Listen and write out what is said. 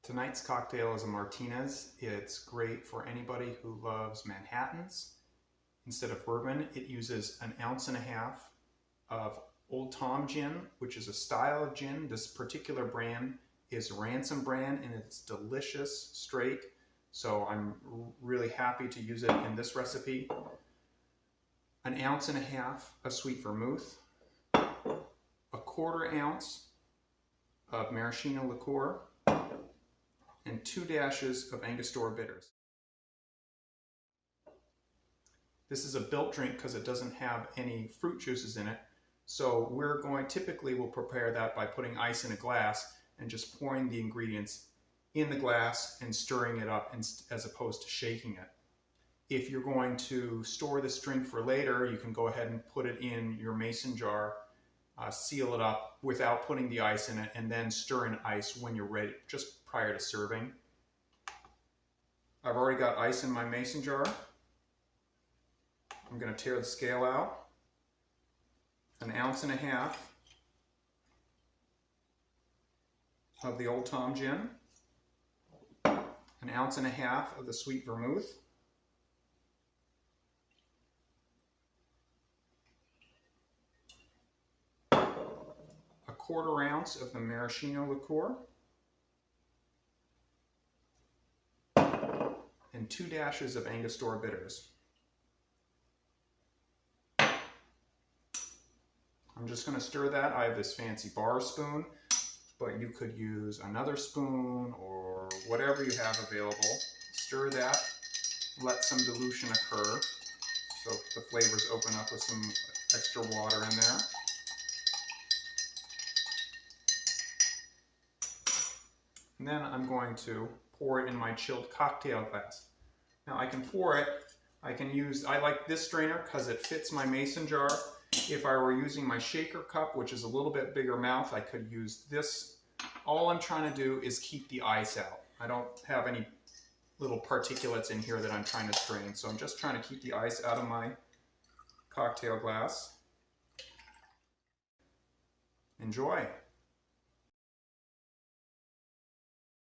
Tonight's cocktail is a Martinez. It's great for anybody who loves Manhattans. Instead of bourbon, it uses 1.5 ounces of Old Tom gin, which is a style of gin. This particular brand is Ransom brand, and it's delicious straight. So I'm really happy to use it in this recipe. 1.5 ounces of sweet vermouth, 1/4 ounce of maraschino liqueur, and 2 dashes of Angostura bitters. This is a built drink because it doesn't have any fruit juices in it. So typically we'll prepare that by putting ice in a glass and just pouring the ingredients in the glass and stirring it up as opposed to shaking it. If you're going to store this drink for later, you can go ahead and put it in your mason jar, seal it up without putting the ice in it, and then stir in ice when you're ready, just prior to serving. I've already got ice in my mason jar. I'm going to tear the scale out. 1.5 ounces of the Old Tom gin, 1.5 ounces of the sweet vermouth, 1/4 ounce of the maraschino liqueur, and 2 dashes of Angostura bitters. I'm just going to stir that. I have this fancy bar spoon, but you could use another spoon or whatever you have available. Stir that, let some dilution occur so the flavors open up with some extra water in there. And then I'm going to pour it in my chilled cocktail glass. Now I can pour it, I like this strainer because it fits my mason jar. If I were using my shaker cup, which is a little bit bigger mouth, I could use this. All I'm trying to do is keep the ice out. I don't have any little particulates in here that I'm trying to strain, so I'm just trying to keep the ice out of my cocktail glass. Enjoy.